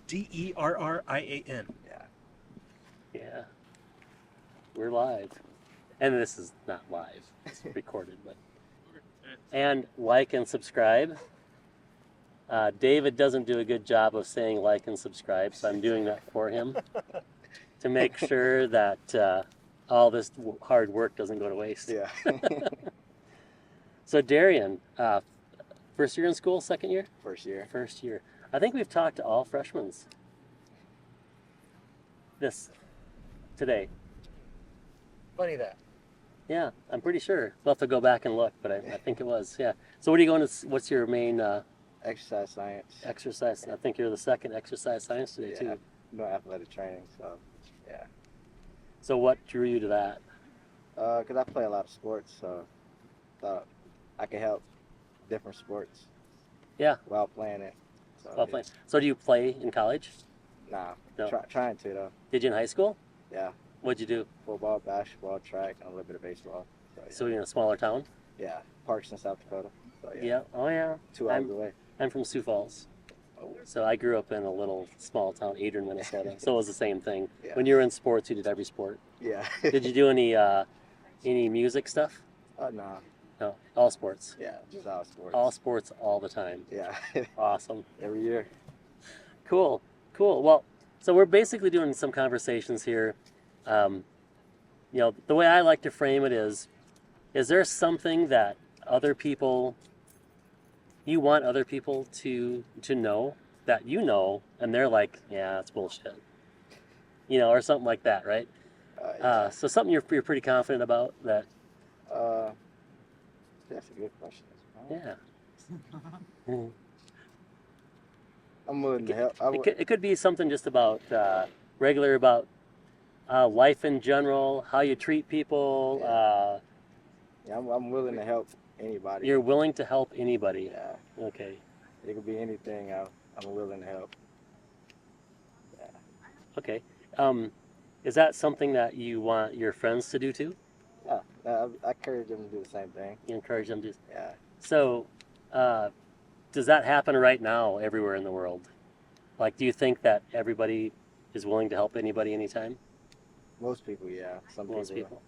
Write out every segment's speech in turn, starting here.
Derrian. Yeah. Yeah. We're live. And this is not live. It's recorded, but. And like and subscribe. David doesn't do a good job of saying like and subscribe, so I'm doing that for him to make sure that all this hard work doesn't go to waste. Yeah. So Derrian, first year in school, second year? First year. First year. I think we've talked to all freshmen today. Funny that. Yeah, I'm pretty sure. We'll have to go back and look, but I think it was, yeah. So what are you going to, what's your main Exercise science. exercise? I think you're the second exercise science today Yeah. too. No athletic training, so yeah. So what drew you to that? Because I play a lot of sports, so thought I could help different sports. Yeah. While playing it. So, Well, playing. So do you play in college? Nah. No. Trying to though. Did you in high school? Yeah. What'd you do? Football, basketball, track, and a little bit of baseball. So, yeah. So you're in a smaller town? Yeah. Parks in South Dakota. So, yeah. Yeah. Oh yeah. 2 hours away. I'm from Sioux Falls. So I grew up in a little small town, Adrian, Minnesota. So it was the same thing. Yeah. When you were in sports, you did every sport. Yeah. Did you do any music stuff? Nah. No, all sports. Yeah, just all sports. All sports all the time. Yeah. Awesome. Every year. Cool. Well, so we're basically doing some conversations here. The way I like to frame it is there something that you want other people to know that you know, and they're like, yeah, that's bullshit. Or something like that, right? Yeah. So something you're pretty confident about that. That's a good question. Yeah. I'm willing to help. It could be something just about regular about life in general, how you treat people. Yeah, I'm willing to help anybody. You're willing to help anybody. Yeah. Okay. It could be anything. I'm willing to help. Yeah. Okay. Is that something that you want your friends to do too? Yeah. I encourage them to do the same thing. You encourage them to. Yeah. So, does that happen right now everywhere in the world? Like, do you think that everybody is willing to help anybody anytime? Most people, yeah. Some Most people.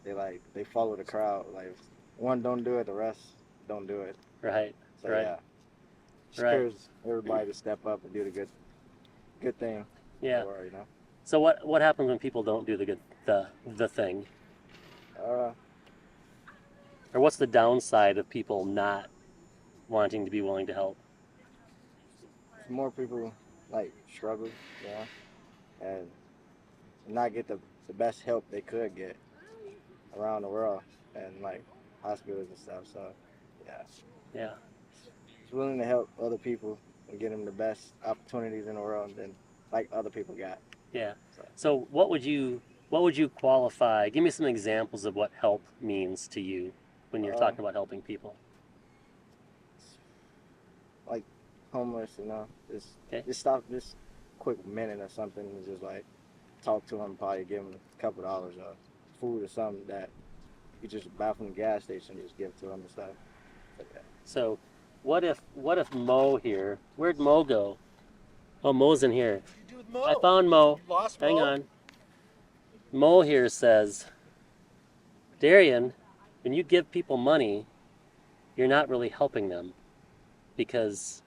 They follow the crowd. Like, if one don't do it, the rest don't do it. Right. So Right. yeah. Just Right. encourage everybody to step up and do the good thing. Yeah. Or, So what happens when people don't do the thing? Or what's the downside of people not wanting to be willing to help? More people struggle, and not get the best help they could get around the world, and hospitals and stuff. So Yeah. just willing to help other people and get them the best opportunities in the world than other people got. Yeah. So what would you qualify? Give me some examples of what help means to you when you're talking about helping people. Like homeless, just stop this quick minute or something and just talk to them, probably give them a couple dollars of food or something that you just buy from the gas station, just give to them and stuff like that. So what if Mo here? Where'd Mo go? Oh, Mo's in here. What do you do with Mo? I found Mo. You lost Mo? Hang on. Mo here says, Derrian, when you give people money, you're not really helping them because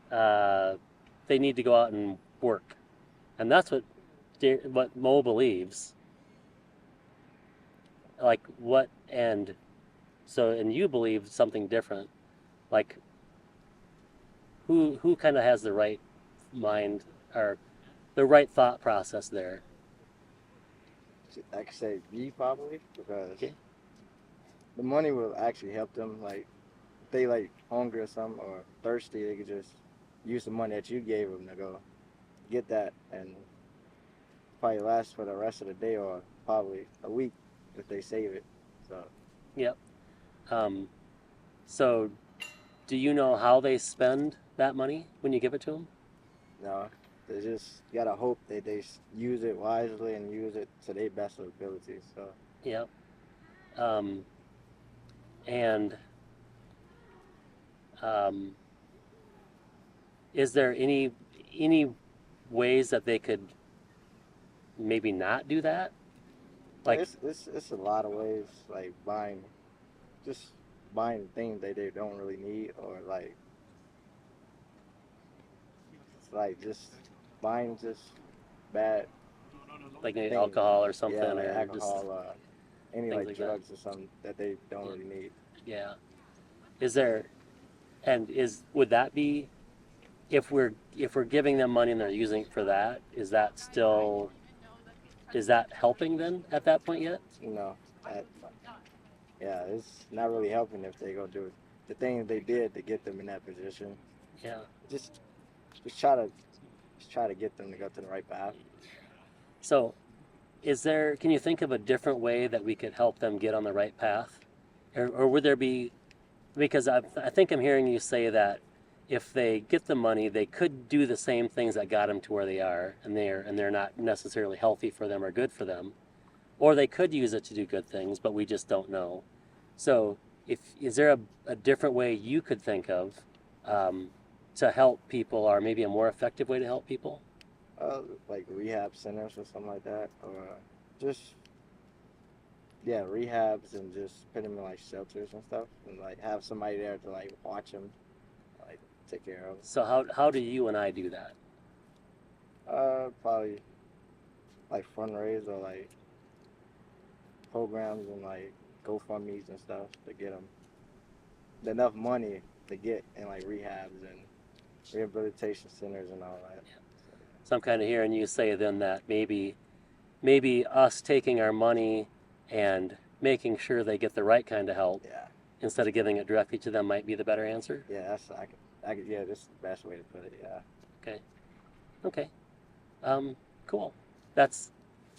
they need to go out and work. And that's what Mo believes. And you believe something different. Who kind of has the right mind or the right thought process there? I could say me probably, because Okay. the money will actually help them. If they hungry or something or thirsty, they could just use the money that you gave them to go get that, and probably last for the rest of the day or probably a week if they save it. So. Yep. So, do you know how they spend that money when you give it to them? No, they just gotta hope that they use it wisely and use it to their best of ability. So. Yep. And is there any any ways that they could maybe not do that? Like, it's a lot of ways, like buying things that they don't really need, or like just buying just bad like maybe things. alcohol or something, Yeah, like or alcohol, any things like like that. drugs or something that they don't really need. yeah. Is there, and would that be, if we're giving them money and they're using it for that, is that helping then at that point yet? You know, that, yeah, it's not really helping if they go do the things they did to get them in that position. Yeah. Just try to get them to go to the right path. So, can you think of a different way that we could help them get on the right path? Or would there be, because I think I'm hearing you say that if they get the money, they could do the same things that got them to where they are, and they're not necessarily healthy for them or good for them. Or they could use it to do good things, but we just don't know. So, is there a different way you could think of to help people, or maybe a more effective way to help people? Like rehab centers or something like that, or just rehabs, and just put them in like shelters and stuff, and like have somebody there to like watch them, like take care of them. So how do you and I do that? Probably like fundraise, or like programs and like GoFundMe's and stuff to get them enough money to get in like rehabs and rehabilitation centers and all that. So I'm kind of hearing you say then that maybe us taking our money and making sure they get the right kind of help Yeah, instead of giving it directly to them might be the better answer. yeah, yeah, this is the best way to put it. Yeah. Okay. Cool. That's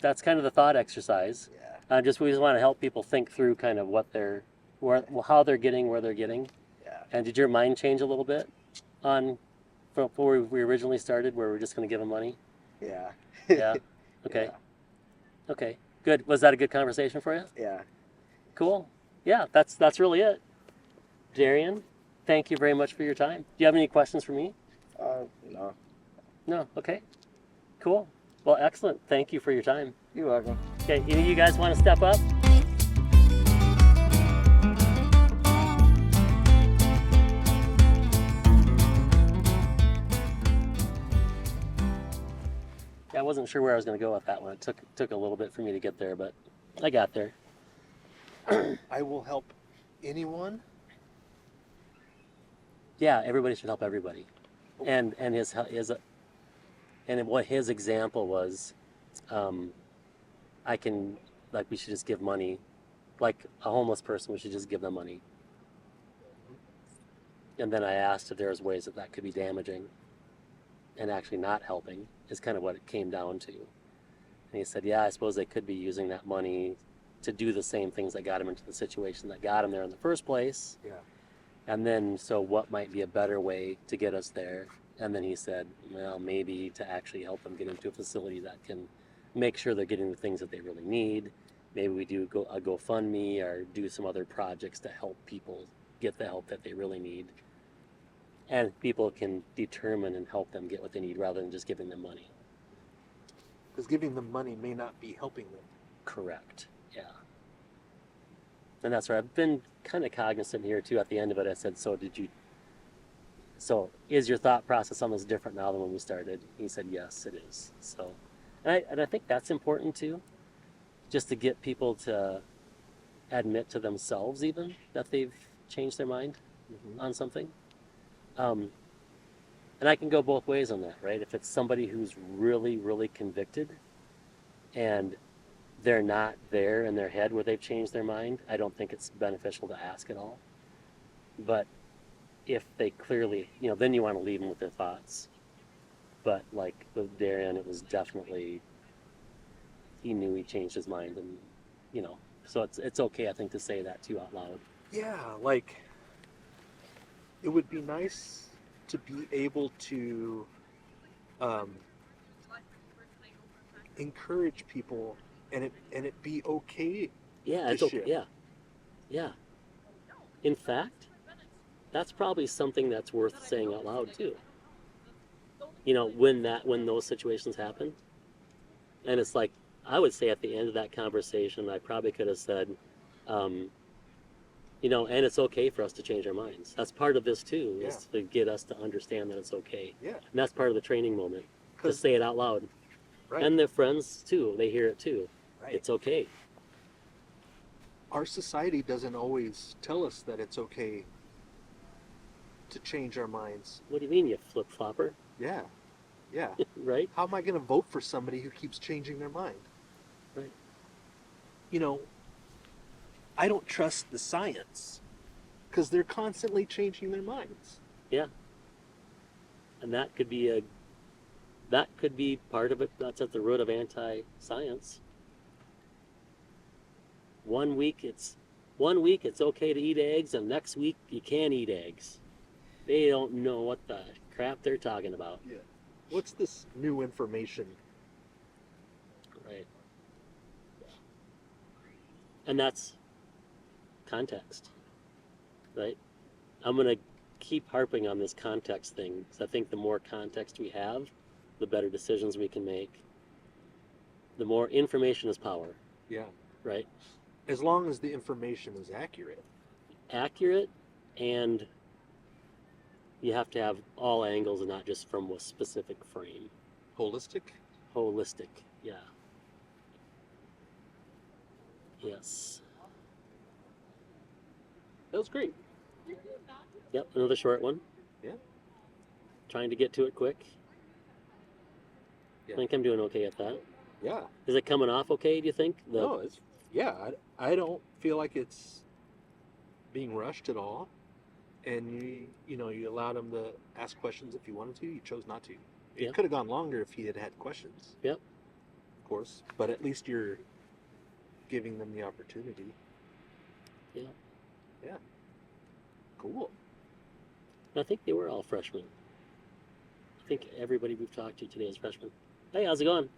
kind of the thought exercise. Yeah. We just want to help people think through kind of how they're getting where they're getting. Yeah. And did your mind change a little bit from where we originally started, where we're just going to give them money? Yeah. Yeah. Okay. Yeah. Okay. Good. Was that a good conversation for you? Yeah. Cool. Yeah. That's really it. Derrian, thank you very much for your time. Do you have any questions for me? No. No. Okay. Cool. Well, excellent. Thank you for your time. You're welcome. Okay. Any of you guys want to step up? I wasn't sure where I was going to go with that one. It took a little bit for me to get there, but I got there. I will help anyone. Yeah, everybody should help everybody. And what his example was, we should just give money, like a homeless person, we should just give them money. And then I asked if there was ways that could be damaging and actually not helping, is kind of what it came down to. And he said, yeah, I suppose they could be using that money to do the same things that got him into the situation that got him there in the first place. Yeah. And then, so what might be a better way to get us there? And then he said, well, maybe to actually help them get into a facility that can make sure they're getting the things that they really need. Maybe we do a GoFundMe or do some other projects to help people get the help that they really need. And people can determine and help them get what they need rather than just giving them money. Because giving them money may not be helping them. Correct. Yeah. And that's where I've been kind of cognizant here too. At the end of it, I said, so is your thought process almost different now than when we started? He said, yes, it is. So, and I think that's important too, just to get people to admit to themselves even that they've changed their mind on something. And I can go both ways on that, right? If it's somebody who's really, really convicted and they're not there in their head where they've changed their mind, I don't think it's beneficial to ask at all. But if they clearly, then you want to leave them with their thoughts. But like with Derrian, it was definitely, he knew he changed his mind, and so it's okay, I think, to say that too out loud. Yeah, like it would be nice to be able to encourage people, and it be okay. Yeah, it's okay. Yeah. In fact, that's probably something that's worth saying out loud too. when those situations happen. And it's like, I would say at the end of that conversation, I probably could have said, and it's okay for us to change our minds. That's part of this too, is to get us to understand that it's okay. Yeah. And that's part of the training moment, to 'Cause- say it out loud. Right. And their friends too, they hear it too. Right. It's okay. Our society doesn't always tell us that it's okay to change our minds. What do you mean, you flip-flopper? Yeah. Yeah. Right? How am I going to vote for somebody who keeps changing their mind? Right. I don't trust the science because they're constantly changing their minds. Yeah. And that could be part of it. That's at the root of anti-science. One week it's okay to eat eggs, and next week you can't eat eggs. They don't know what the crap they're talking about. Yeah. What's this new information? Right. And that's context. Right? I'm going to keep harping on this context thing, because I think the more context we have, the better decisions we can make. The more information is power, Yeah. right? As long as the information is accurate. Accurate, and you have to have all angles and not just from a specific frame. Holistic? Holistic, yeah. Yes. That was great. Yep, another short one. Yeah. Trying to get to it quick. Yeah. I think I'm doing okay at that. Yeah. Is it coming off okay, do you think? No, I don't feel like it's being rushed at all. And you allowed him to ask questions if he wanted to. You chose not to. It Yeah. could have gone longer if he had had questions. Yep. Of course, but at least you're giving them the opportunity. Yeah. Yeah. Cool. I think they were all freshmen. I think everybody we've talked to today is freshmen. Hey, how's it going?